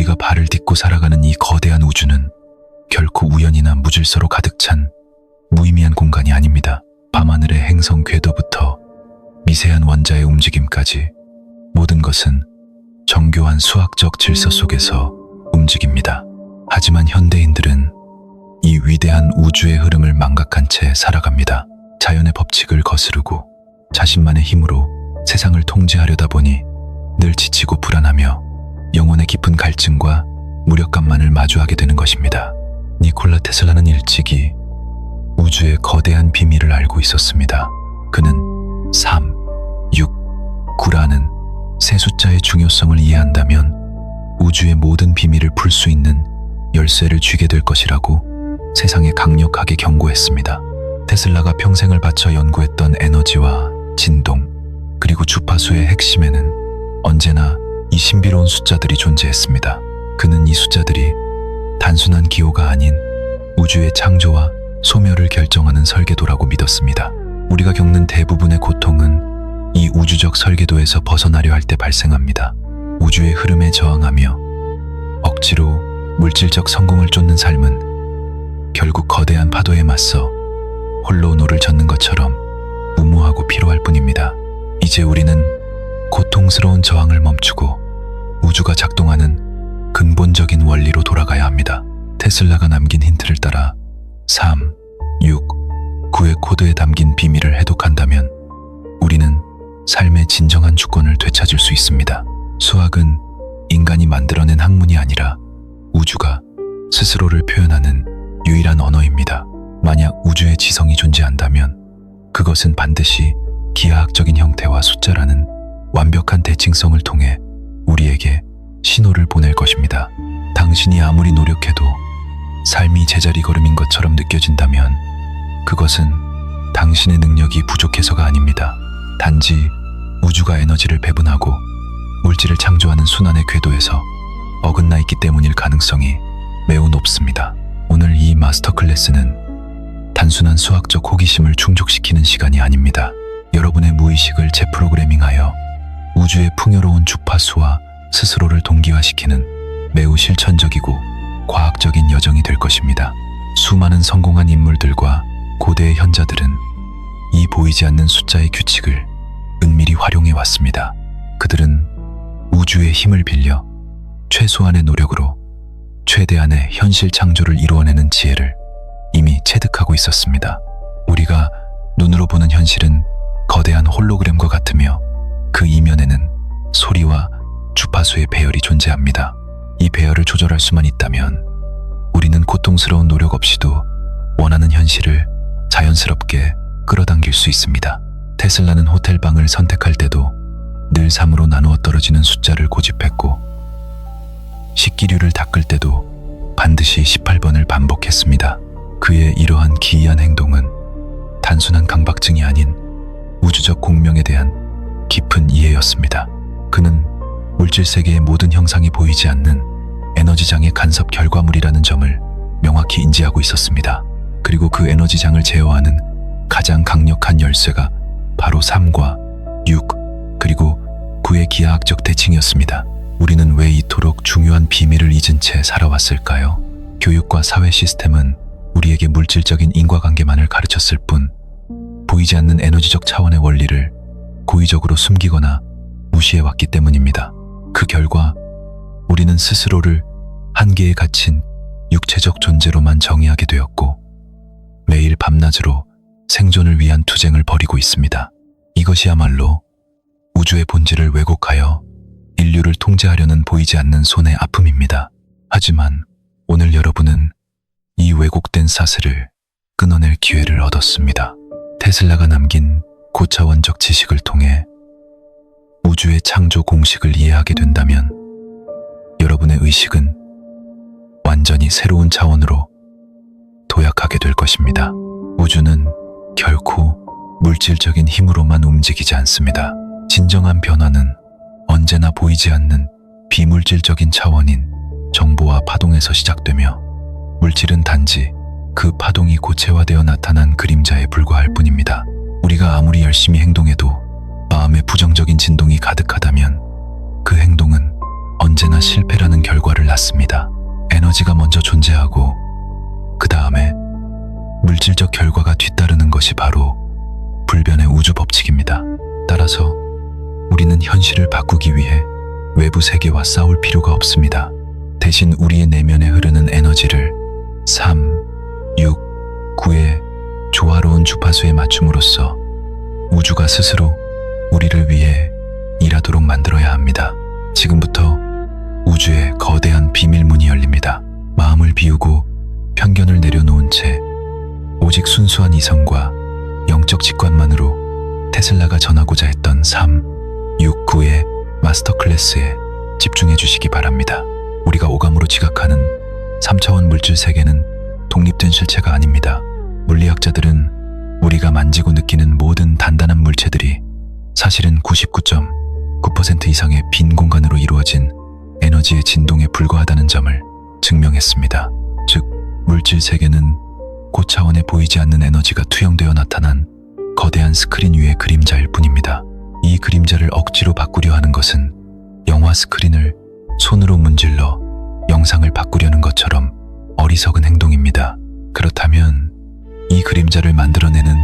우리가 발을 딛고 살아가는 이 거대한 우주는 결코 우연이나 무질서로 가득 찬 무의미한 공간이 아닙니다. 밤하늘의 행성 궤도부터 미세한 원자의 움직임까지 모든 것은 정교한 수학적 질서 속에서 움직입니다. 하지만 현대인들은 이 위대한 우주의 흐름을 망각한 채 살아갑니다. 자연의 법칙을 거스르고 자신만의 힘으로 세상을 통제하려다 보니 늘 지치고 불안하며 영혼의 깊은 갈증과 무력감만을 마주하게 되는 것입니다. 니콜라 테슬라는 일찍이 우주의 거대한 비밀을 알고 있었습니다. 그는 3, 6, 9라는 세 숫자의 중요성을 이해한다면 우주의 모든 비밀을 풀 수 있는 열쇠를 쥐게 될 것이라고 세상에 강력하게 경고했습니다. 테슬라가 평생을 바쳐 연구했던 에너지와 진동, 그리고 주파수의 핵심에는 언제나 이 신비로운 숫자들이 존재했습니다. 그는 이 숫자들이 단순한 기호가 아닌 우주의 창조와 소멸을 결정하는 설계도라고 믿었습니다. 우리가 겪는 대부분의 고통은 이 우주적 설계도에서 벗어나려 할 때 발생합니다. 우주의 흐름에 저항하며 억지로 물질적 성공을 쫓는 삶은 결국 거대한 파도에 맞서 홀로 노를 젓는 것처럼 무모하고 피로할 뿐입니다. 이제 우리는 고통스러운 저항을 멈추고 우주가 작동하는 근본적인 원리로 돌아가야 합니다. 테슬라가 남긴 힌트를 따라 3, 6, 9의 코드에 담긴 비밀을 해독한다면 우리는 삶의 진정한 주권을 되찾을 수 있습니다. 수학은 인간이 만들어낸 학문이 아니라 우주가 스스로를 표현하는 유일한 언어입니다. 만약 우주의 지성이 존재한다면 그것은 반드시 기하학적인 형태와 숫자라는 완벽한 대칭성을 통해 우리에게 신호를 보낼 것입니다. 당신이 아무리 노력해도 삶이 제자리 걸음인 것처럼 느껴진다면 그것은 당신의 능력이 부족해서가 아닙니다. 단지 우주가 에너지를 배분하고 물질을 창조하는 순환의 궤도에서 어긋나 있기 때문일 가능성이 매우 높습니다. 오늘 이 마스터 클래스는 단순한 수학적 호기심을 충족시키는 시간이 아닙니다. 여러분의 무의식을 재프로그래밍하여 우주의 풍요로운 주파수와 스스로를 동기화시키는 매우 실천적이고 과학적인 여정이 될 것입니다. 수많은 성공한 인물들과 고대의 현자들은 이 보이지 않는 숫자의 규칙을 은밀히 활용해 왔습니다. 그들은 우주의 힘을 빌려 최소한의 노력으로 최대한의 현실 창조를 이루어내는 지혜를 이미 체득하고 있었습니다. 우리가 눈으로 보는 현실은 거대한 홀로그램과 같으며 그 이면에는 소리와 주파수의 배열이 존재합니다. 이 배열을 조절할 수만 있다면 우리는 고통스러운 노력 없이도 원하는 현실을 자연스럽게 끌어당길 수 있습니다. 테슬라는 호텔방을 선택할 때도 늘 3으로 나누어 떨어지는 숫자를 고집했고 식기류를 닦을 때도 반드시 18번을 반복했습니다. 그의 이러한 기이한 행동은 단순한 강박증이 아닌 우주적 공명에 대한 깊은 이해였습니다. 그는 물질 세계의 모든 형상이 보이지 않는 에너지장의 간섭 결과물이라는 점을 명확히 인지하고 있었습니다. 그리고 그 에너지장을 제어하는 가장 강력한 열쇠가 바로 3과 6 그리고 9의 기하학적 대칭이었습니다. 우리는 왜 이토록 중요한 비밀을 잊은 채 살아왔을까요? 교육과 사회 시스템은 우리에게 물질적인 인과관계만을 가르쳤을 뿐 보이지 않는 에너지적 차원의 원리를 고의적으로 숨기거나 무시해왔기 때문입니다. 그 결과 우리는 스스로를 한계에 갇힌 육체적 존재로만 정의하게 되었고 매일 밤낮으로 생존을 위한 투쟁을 벌이고 있습니다. 이것이야말로 우주의 본질을 왜곡하여 인류를 통제하려는 보이지 않는 손의 아픔입니다. 하지만 오늘 여러분은 이 왜곡된 사슬을 끊어낼 기회를 얻었습니다. 테슬라가 남긴 고차원적 지식을 통해 우주의 창조 공식을 이해하게 된다면 여러분의 의식은 완전히 새로운 차원으로 도약하게 될 것입니다. 우주는 결코 물질적인 힘으로만 움직이지 않습니다. 진정한 변화는 언제나 보이지 않는 비물질적인 차원인 정보와 파동에서 시작되며 물질은 단지 그 파동이 고체화되어 나타난 그림자에 불과할 뿐입니다. 우리가 아무리 열심히 행동해도 마음에 부정적인 진동이 가득하다면 그 행동은 언제나 실패라는 결과를 낳습니다. 에너지가 먼저 존재하고 그 다음에 물질적 결과가 뒤따르는 것이 바로 불변의 우주 법칙입니다. 따라서 우리는 현실을 바꾸기 위해 외부 세계와 싸울 필요가 없습니다. 대신 우리의 내면에 흐르는 에너지를 3, 6, 9의 조화로운 주파수에 맞춤으로써 우주가 스스로 우리를 위해 일하도록 만들어야 합니다. 지금부터 우주의 거대한 비밀문이 열립니다. 마음을 비우고 편견을 내려놓은 채 오직 순수한 이성과 영적 직관만으로 테슬라가 전하고자 했던 3, 6, 9의 마스터 클래스에 집중해 주시기 바랍니다. 우리가 오감으로 지각하는 3차원 물질 세계는 독립된 실체가 아닙니다. 물리학자들은 우리가 만지고 느끼는 모든 단단한 물체들이 사실은 99.9% 이상의 빈 공간으로 이루어진 에너지의 진동에 불과하다는 점을 증명했습니다. 즉, 물질 세계는 고차원에 보이지 않는 에너지가 투영되어 나타난 거대한 스크린 위의 그림자일 뿐입니다. 이 그림자를 억지로 바꾸려 하는 것은 영화 스크린을 손으로 문질러 영상을 바꾸려는 것처럼 어리석은 행동입니다. 그렇다면 이 그림자를 만들어내는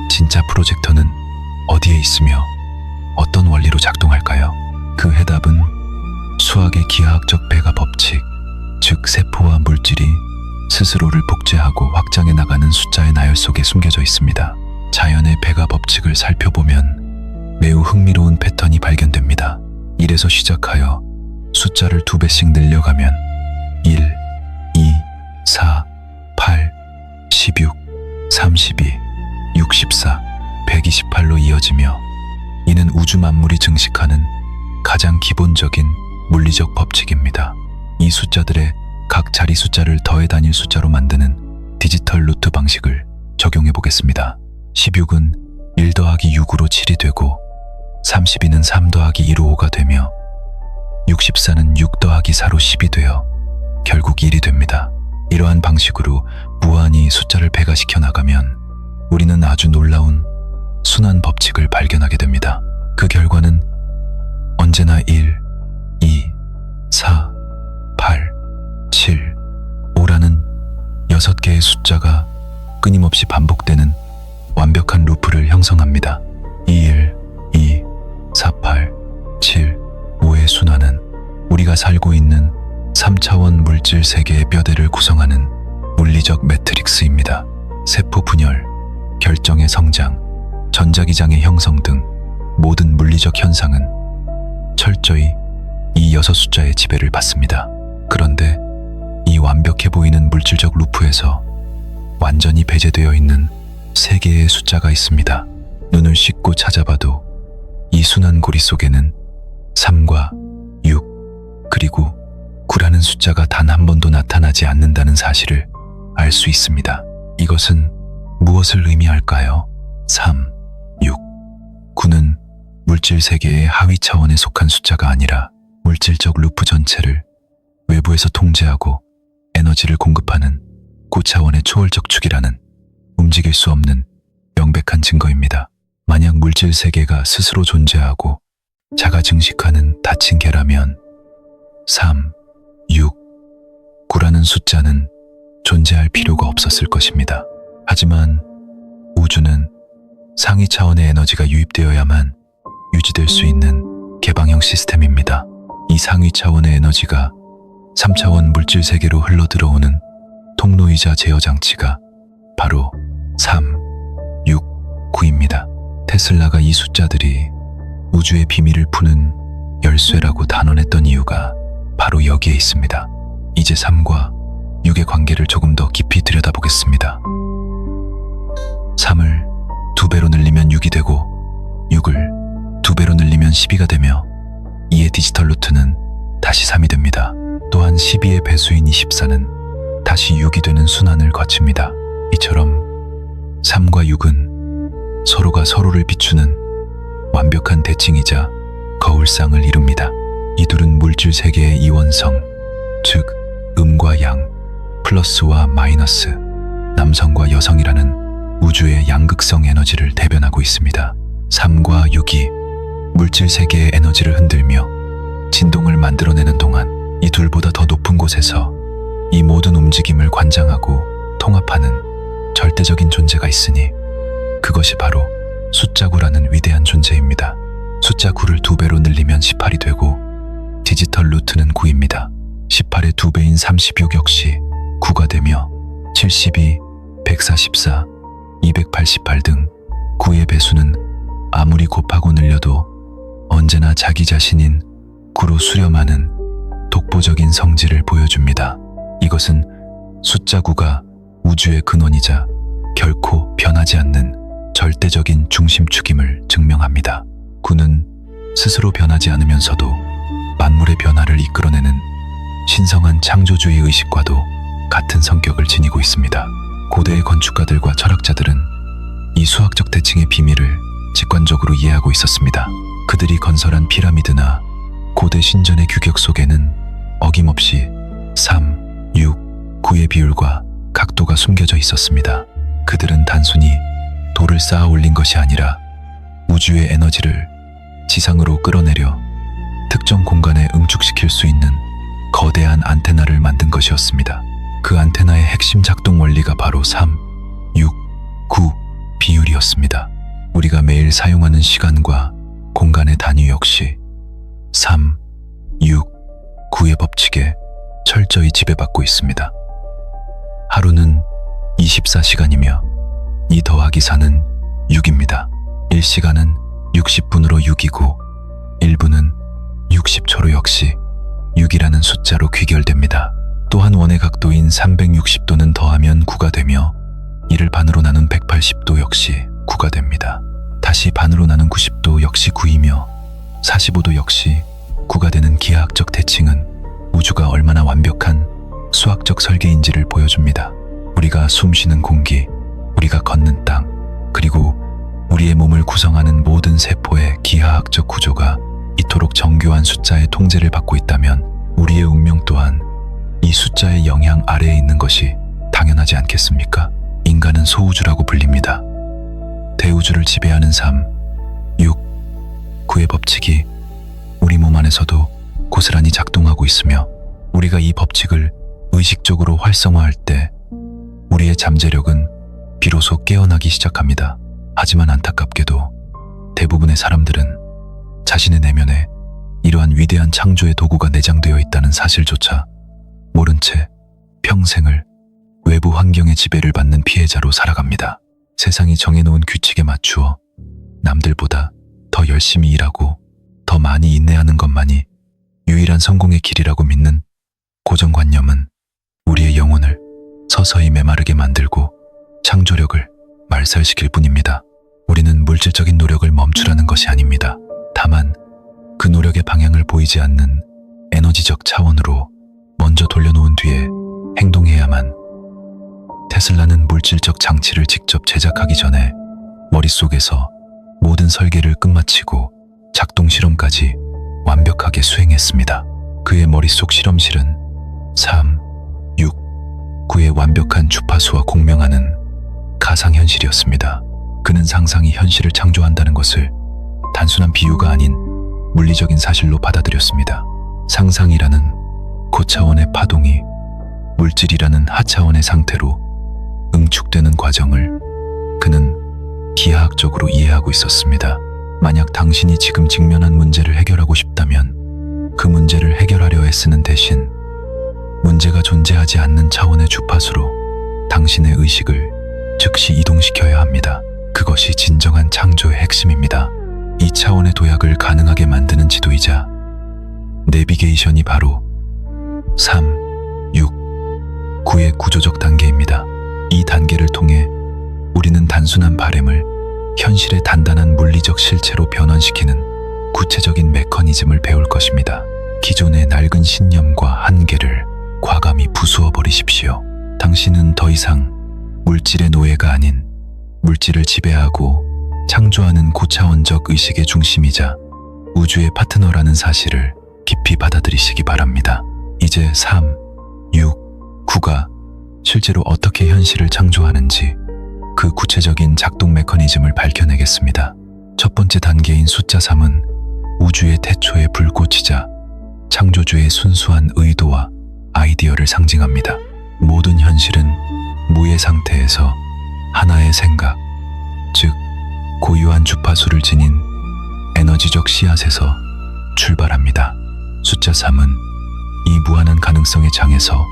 진짜 프로젝터는 어디에 있으며 어떤 원리로 작동할까요? 그 해답은 수학의 기하학적 배가 법칙, 즉 세포와 물질이 스스로를 복제하고 확장해 나가는 숫자의 나열 속에 숨겨져 있습니다. 자연의 배가 법칙을 살펴보면 매우 흥미로운 패턴이 발견됩니다. 1에서 시작하여 숫자를 2배씩 늘려가면 1, 2, 4, 8, 16, 32, 64, 128로 이어지며 이는 우주 만물이 증식하는 가장 기본적인 물리적 법칙입니다. 이 숫자들의 각 자리 숫자를 더해 단일 숫자로 만드는 디지털 루트 방식을 적용해 보겠습니다. 16은 1 더하기 6으로 7이 되고 32는 3 더하기 2로 5가 되며 64는 6 더하기 4로 10이 되어 결국 1이 됩니다. 이러한 방식으로 무한히 숫자를 배가시켜 나가면 우리는 아주 놀라운 순환 법칙을 발견하게 됩니다. 그 결과는 언제나 1, 2, 4, 8, 7, 5라는 6개의 숫자가 끊임없이 반복되는 완벽한 루프를 형성합니다. 21, 2, 4, 8, 7, 5의 순환은 우리가 살고 있는 3차원 물질 세계의 뼈대를 구성하는 물리적 매트릭스입니다. 세포 분열, 결정의 성장, 전자기장의 형성 등 모든 물리적 현상은 철저히 이 6숫자의 지배를 받습니다. 그런데 이 완벽해 보이는 물질적 루프에서 완전히 배제되어 있는 3개의 숫자가 있습니다. 눈을 씻고 찾아봐도 이 순환고리 속에는 3과 6 그리고 9라는 숫자가 단 한 번도 나타나지 않는다는 사실을 알 수 있습니다. 이것은 무엇을 의미할까요? 3, 6, 9는 물질 세계의 하위 차원에 속한 숫자가 아니라 물질적 루프 전체를 외부에서 통제하고 에너지를 공급하는 고차원의 초월적 축이라는 움직일 수 없는 명백한 증거입니다. 만약 물질 세계가 스스로 존재하고 자가 증식하는 닫힌 개라면 3, 6, 9라는 숫자는 존재할 필요가 없었을 것입니다. 하지만 우주는 상위 차원의 에너지가 유입되어야만 유지될 수 있는 개방형 시스템입니다. 이 상위 차원의 에너지가 3차원 물질 세계로 흘러 들어오는 통로이자 제어 장치가 바로 3, 6, 9입니다. 테슬라가 이 숫자들이 우주의 비밀을 푸는 열쇠라고 단언했던 이유가 바로 여기에 있습니다. 이제 3과 6의 관계를 조금 더 깊이 들여다보겠습니다. 3을 2배로 늘리면 6이 되고 6을 2배로 늘리면 12가 되며 이의 디지털 루트는 다시 3이 됩니다. 또한 12의 배수인 24는 다시 6이 되는 순환을 거칩니다. 이처럼 3과 6은 서로가 서로를 비추는 완벽한 대칭이자 거울상을 이룹니다. 이 둘은 물질 세계의 이원성, 즉 음과 양, 플러스와 마이너스, 남성과 여성이라는 우주의 양극성 에너지를 대변하고 있습니다. 3과 6이 물질 세계의 에너지를 흔들며 진동을 만들어내는 동안 이 둘보다 더 높은 곳에서 이 모든 움직임을 관장하고 통합하는 절대적인 존재가 있으니 그것이 바로 숫자 9라는 위대한 존재입니다. 숫자 9를 2배로 늘리면 18이 되고 디지털 루트는 9입니다. 18의 2배인 36 역시 9가 되며 72, 144, 288 등 9의 배수는 아무리 곱하고 늘려도 언제나 자기 자신인 9로 수렴하는 독보적인 성질을 보여줍니다. 이것은 숫자 9가 우주의 근원이자 결코 변하지 않는 절대적인 중심축임을 증명합니다. 9는 스스로 변하지 않으면서도 만물의 변화를 이끌어내는 신성한 창조주의 의식과도 같은 성격을 지니고 있습니다. 고대의 건축가들과 철학자들은 이 수학적 대칭의 비밀을 직관적으로 이해하고 있었습니다. 그들이 건설한 피라미드나 고대 신전의 규격 속에는 어김없이 3, 6, 9의 비율과 각도가 숨겨져 있었습니다. 그들은 단순히 돌을 쌓아 올린 것이 아니라 우주의 에너지를 지상으로 끌어내려 특정 공간에 응축시킬 수 있는 거대한 안테나를 만든 것이었습니다. 그 안테나의 핵심 작동 원리가 바로 3, 6, 9 비율이었습니다. 우리가 매일 사용하는 시간과 공간의 단위 역시 3, 6, 9의 법칙에 철저히 지배받고 있습니다. 하루는 24시간이며 2 더하기 4는 6입니다. 1시간은 60분으로 6이고 1분은 60초로 역시 6이라는 숫자로 귀결됩니다. 또한 원의 각도인 360도는 더하면 9가 되며 이를 반으로 나눈 180도 역시 9가 됩니다. 다시 반으로 나눈 90도 역시 9이며 45도 역시 9가 되는 기하학적 대칭은 우주가 얼마나 완벽한 수학적 설계인지를 보여줍니다. 우리가 숨쉬는 공기, 우리가 걷는 땅, 그리고 우리의 몸을 구성하는 모든 세포의 기하학적 구조가 이토록 정교한 숫자의 통제를 받고 있다면 우리의 운명 또한 이 숫자의 영향 아래에 있는 것이 당연하지 않겠습니까? 인간은 소우주라고 불립니다. 대우주를 지배하는 3, 6, 9의 법칙이 우리 몸 안에서도 고스란히 작동하고 있으며 우리가 이 법칙을 의식적으로 활성화할 때 우리의 잠재력은 비로소 깨어나기 시작합니다. 하지만 안타깝게도 대부분의 사람들은 자신의 내면에 이러한 위대한 창조의 도구가 내장되어 있다는 사실조차 모른 채 평생을 외부 환경의 지배를 받는 피해자로 살아갑니다. 세상이 정해놓은 규칙에 맞추어 남들보다 더 열심히 일하고 더 많이 인내하는 것만이 유일한 성공의 길이라고 믿는 고정관념은 우리의 영혼을 서서히 메마르게 만들고 창조력을 말살시킬 뿐입니다. 우리는 물질적인 노력을 멈추라는 것이 아닙니다. 다만 그 노력의 방향을 보이지 않는 에너지적 차원으로 먼저 돌려놓은 뒤에 행동해야만. 테슬라는 물질적 장치를 직접 제작하기 전에 머릿속에서 모든 설계를 끝마치고 작동 실험까지 완벽하게 수행했습니다. 그의 머릿속 실험실은 3, 6, 9의 완벽한 주파수와 공명하는 가상현실이었습니다. 그는 상상이 현실을 창조한다는 것을 단순한 비유가 아닌 물리적인 사실로 받아들였습니다. 상상이라는 고차원의 파동이 물질이라는 하차원의 상태로 응축되는 과정을 그는 기하학적으로 이해하고 있었습니다. 만약 당신이 지금 직면한 문제를 해결하고 싶다면 그 문제를 해결하려 애쓰는 대신 문제가 존재하지 않는 차원의 주파수로 당신의 의식을 즉시 이동시켜야 합니다. 그것이 진정한 창조의 핵심입니다. 이 차원의 도약을 가능하게 만드는 지도이자 내비게이션이 바로 3, 6, 9의 구조적 단계입니다. 이 단계를 통해 우리는 단순한 바램을 현실의 단단한 물리적 실체로 변환시키는 구체적인 메커니즘을 배울 것입니다. 기존의 낡은 신념과 한계를 과감히 부수어 버리십시오. 당신은 더 이상 물질의 노예가 아닌 물질을 지배하고 창조하는 고차원적 의식의 중심이자 우주의 파트너라는 사실을 깊이 받아들이시기 바랍니다. 이제 3, 6, 9가 실제로 어떻게 현실을 창조하는지 그 구체적인 작동 메커니즘을 밝혀내겠습니다. 첫 번째 단계인 숫자 3은 우주의 태초의 불꽃이자 창조주의 순수한 의도와 아이디어 아이디어를 상징합니다. 모든 현실은 무의 상태에서 하나의 생각, 즉 고유한 주파수를 지닌 에너지적 씨앗에서 출발합니다. 숫자 3은 이 무한한 가능성의 장에서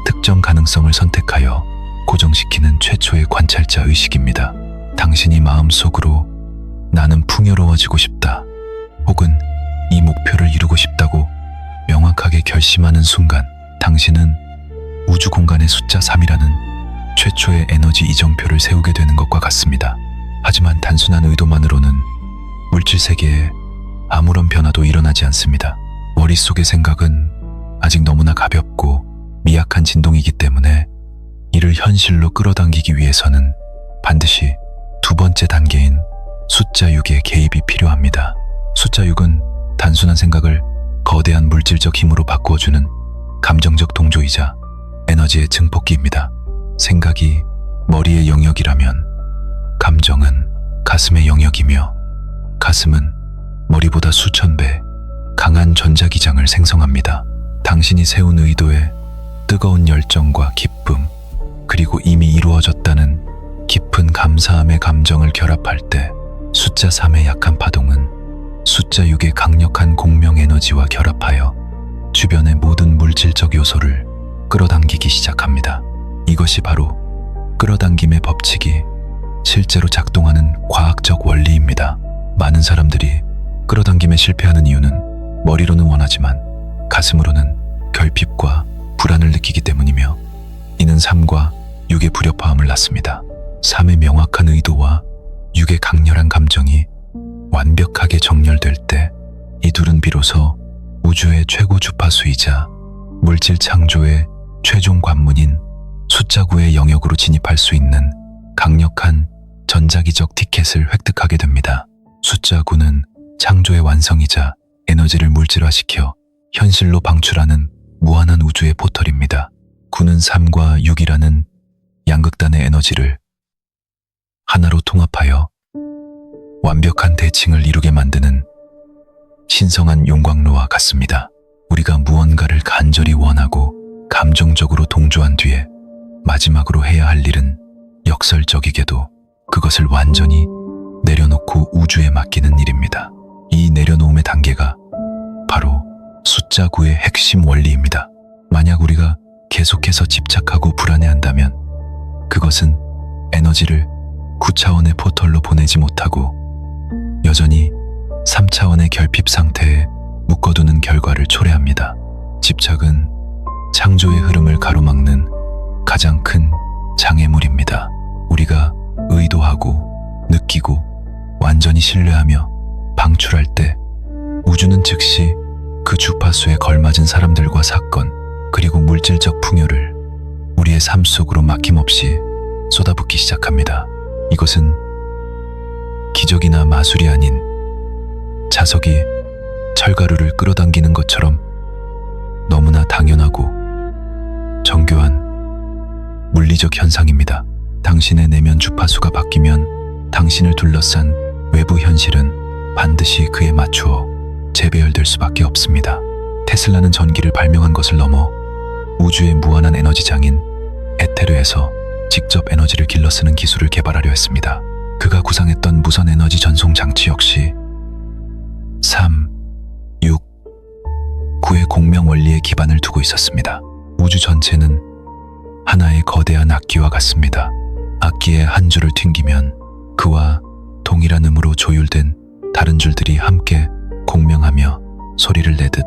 특정 가능성을 선택하여 고정시키는 최초의 관찰자 의식입니다. 당신이 마음속으로 나는 풍요로워지고 싶다, 혹은 이 목표를 이루고 싶다고 명확하게 결심하는 순간 당신은 우주 공간의 숫자 3이라는 최초의 에너지 이정표를 세우게 되는 것과 같습니다. 하지만 단순한 의도만으로는 물질 세계에 아무런 변화도 일어나지 않습니다. 머릿속의 생각은 아직 너무나 가볍고 미약한 진동이기 때문에 이를 현실로 끌어당기기 위해서는 반드시 두 번째 단계인 숫자 6의 개입이 필요합니다. 숫자 6은 단순한 생각을 거대한 물질적 힘으로 바꾸어주는 감정적 동조이자 에너지의 증폭기입니다. 생각이 머리의 영역이라면 감정은 가슴의 영역이며 가슴은 머리보다 수천 배 강한 전자기장을 생성합니다. 당신이 세운 의도에 뜨거운 열정과 기쁨, 그리고 이미 이루어졌다는 깊은 감사함의 감정을 결합할 때 숫자 3의 약한 파동은 숫자 6의 강력한 공명 에너지와 결합하여 주변의 모든 물질적 요소를 끌어당기기 시작합니다. 이것이 바로 끌어당김의 법칙이 실제로 작동하는 과학적 원리입니다. 많은 사람들이 끌어당김에 실패하는 이유는 머리로는 원하지만 가슴으로는 결핍과 불안을 느끼기 때문이며, 이는 3과 6의 불협화음을 낳습니다. 3의 명확한 의도와 6의 강렬한 감정이 완벽하게 정렬될 때 이 둘은 비로소 우주의 최고 주파수이자 물질 창조의 최종 관문인 숫자 9의 영역으로 진입할 수 있는 강력한 전자기적 티켓을 획득하게 됩니다. 숫자 9는 창조의 완성이자 에너지를 물질화시켜 현실로 방출하는 무한한 우주의 포털입니다. 9는 3과 6이라는 양극단의 에너지를 하나로 통합하여 완벽한 대칭을 이루게 만드는 신성한 용광로와 같습니다. 우리가 무언가를 간절히 원하고 감정적으로 동조한 뒤에 마지막으로 해야 할 일은 역설적이게도 그것을 완전히 내려놓고 우주에 맡기는 일입니다. 이 내려놓음의 단계가 바로 숫자 9의 핵심 원리입니다. 만약 우리가 계속해서 집착하고 불안해한다면 그것은 에너지를 9차원의 포털로 보내지 못하고 여전히 3차원의 결핍 상태에 묶어두는 결과를 초래합니다. 집착은 창조의 흐름을 가로막는 가장 큰 장애물입니다. 우리가 의도하고 느끼고 완전히 신뢰하며 방출할 때 우주는 즉시 그 주파수에 걸맞은 사람들과 사건, 그리고 물질적 풍요를 우리의 삶 속으로 막힘없이 쏟아붓기 시작합니다. 이것은 기적이나 마술이 아닌 자석이 철가루를 끌어당기는 것처럼 너무나 당연하고 정교한 물리적 현상입니다. 당신의 내면 주파수가 바뀌면 당신을 둘러싼 외부 현실은 반드시 그에 맞추어 재배열될 수밖에 없습니다. 테슬라는 전기를 발명한 것을 넘어 우주의 무한한 에너지장인 에테르에서 직접 에너지를 길러쓰는 기술을 개발하려 했습니다. 그가 구상했던 무선 에너지 전송 장치 역시 3, 6, 9의 공명 원리에 기반을 두고 있었습니다. 우주 전체는 하나의 거대한 악기와 같습니다. 악기의 한 줄을 튕기면 그와 동일한 음으로 조율된 다른 줄들이 함께 공명하며 소리를 내듯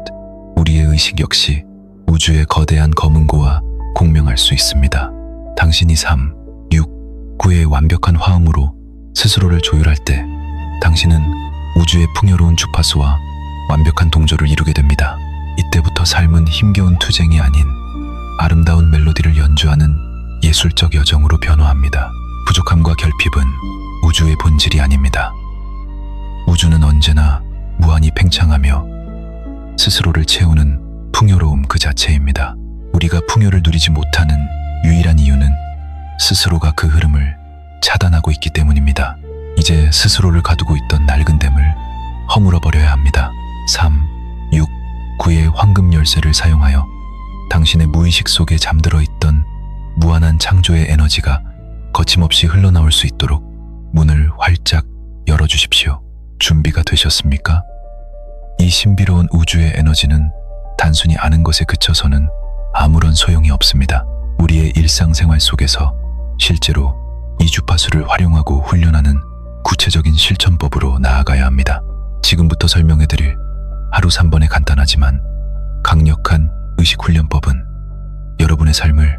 우리의 의식 역시 우주의 거대한 검은고와 공명할 수 있습니다. 당신이 3, 6, 9의 완벽한 화음으로 스스로를 조율할 때 당신은 우주의 풍요로운 주파수와 완벽한 동조를 이루게 됩니다. 이때부터 삶은 힘겨운 투쟁이 아닌 아름다운 멜로디를 연주하는 예술적 여정으로 변화합니다. 부족함과 결핍은 우주의 본질이 아닙니다. 우주는 언제나 무한히 팽창하며 스스로를 채우는 풍요로움 그 자체입니다. 우리가 풍요를 누리지 못하는 유일한 이유는 스스로가 그 흐름을 차단하고 있기 때문입니다. 이제 스스로를 가두고 있던 낡은 댐을 허물어 버려야 합니다. 3, 6, 9의 황금 열쇠를 사용하여 당신의 무의식 속에 잠들어 있던 무한한 창조의 에너지가 거침없이 흘러나올 수 있도록 문을 활짝 열어주십시오. 준비가 되셨습니까? 이 신비로운 우주의 에너지는 단순히 아는 것에 그쳐서는 아무런 소용이 없습니다. 우리의 일상생활 속에서 실제로 이 주파수를 활용하고 훈련하는 구체적인 실천법으로 나아가야 합니다. 지금부터 설명해드릴 하루 3번의 간단하지만 강력한 의식훈련법은 여러분의 삶을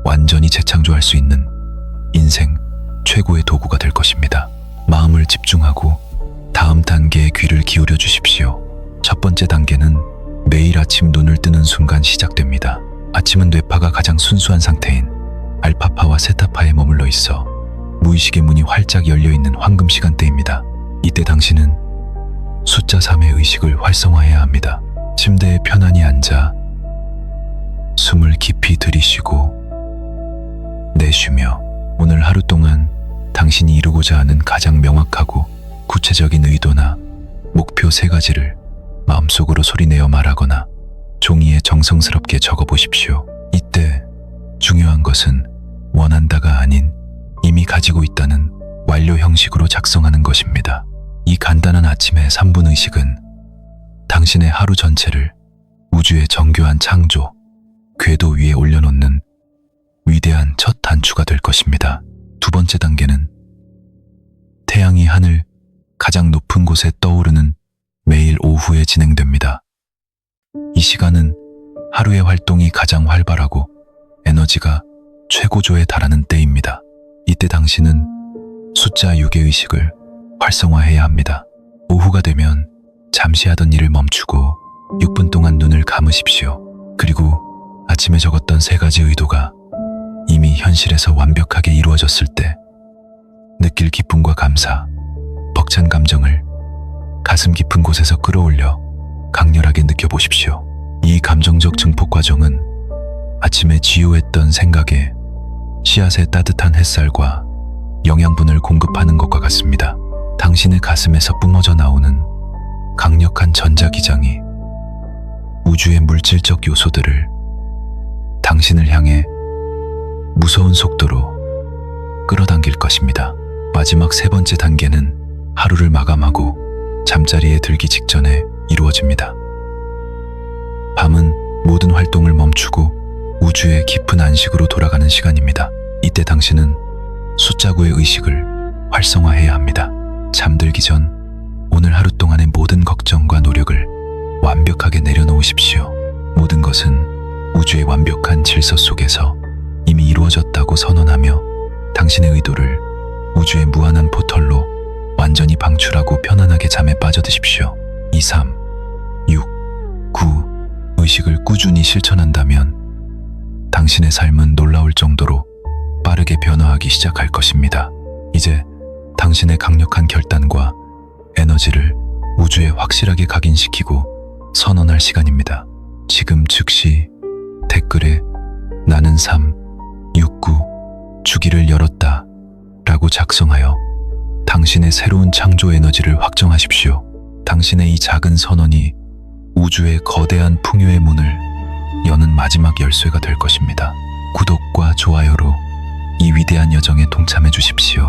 완전히 재창조할 수 있는 인생 최고의 도구가 될 것입니다. 마음을 집중하고 다음 단계에 귀를 기울여 주십시오. 첫 번째 단계는 매일 아침 눈을 뜨는 순간 시작됩니다. 아침은 뇌파가 가장 순수한 상태인 알파파와 세타파에 머물러 있어 무의식의 문이 활짝 열려있는 황금 시간대입니다. 이때 당신은 숫자 3의 의식을 활성화해야 합니다. 침대에 편안히 앉아 숨을 깊이 들이쉬고 내쉬며 오늘 하루 동안 당신이 이루고자 하는 가장 명확하고 구체적인 의도나 목표 3가지를 마음속으로 소리내어 말하거나 종이에 정성스럽게 적어보십시오. 이때 중요한 것은 원한다가 아닌 이미 가지고 있다는 완료 형식으로 작성하는 것입니다. 이 간단한 아침의 3분 의식은 당신의 하루 전체를 우주의 정교한 창조, 궤도 위에 올려놓는 위대한 첫 단추가 될 것입니다. 두 번째 단계는 태양이 하늘 가장 높은 곳에 떠오르는 매일 오후에 진행됩니다. 이 시간은 하루의 활동이 가장 활발하고 에너지가 최고조에 달하는 때입니다. 이때 당신은 숫자 6의 의식을 활성화해야 합니다. 오후가 되면 잠시 하던 일을 멈추고 6분 동안 눈을 감으십시오. 그리고 아침에 적었던 3가지 의도가 이미 현실에서 완벽하게 이루어졌을 때 느낄 기쁨과 감사, 벅찬 감정을 가슴 깊은 곳에서 끌어올려 강렬하게 느껴보십시오. 이 감정적 증폭 과정은 아침에 지우했던 생각에 씨앗의 따뜻한 햇살과 영양분을 공급하는 것과 같습니다. 당신의 가슴에서 뿜어져 나오는 강력한 전자기장이 우주의 물질적 요소들을 당신을 향해 무서운 속도로 끌어당길 것입니다. 마지막 3번째 단계는 하루를 마감하고 잠자리에 들기 직전에 이루어집니다. 밤은 모든 활동을 멈추고 우주의 깊은 안식으로 돌아가는 시간입니다. 이때 당신은 숫자 9의 의식을 활성화해야 합니다. 잠들기 전 오늘 하루 동안의 모든 걱정과 노력을 완벽하게 내려놓으십시오. 모든 것은 우주의 완벽한 질서 속에서 이미 이루어졌다고 선언하며 당신의 의도를 우주의 무한한 포털로 완전히 방출하고 편안하게 잠에 빠져드십시오. 2, 3, 6, 9 의식을 꾸준히 실천한다면 당신의 삶은 놀라울 정도로 빠르게 변화하기 시작할 것입니다. 이제 당신의 강력한 결단과 에너지를 우주에 확실하게 각인시키고 선언할 시간입니다. 지금 즉시 댓글에 나는 3, 6, 9 주기를 열었다 라고 작성하여 당신의 새로운 창조 에너지를 확정하십시오. 당신의 이 작은 선언이 우주의 거대한 풍요의 문을 여는 마지막 열쇠가 될 것입니다. 구독과 좋아요로 이 위대한 여정에 동참해 주십시오.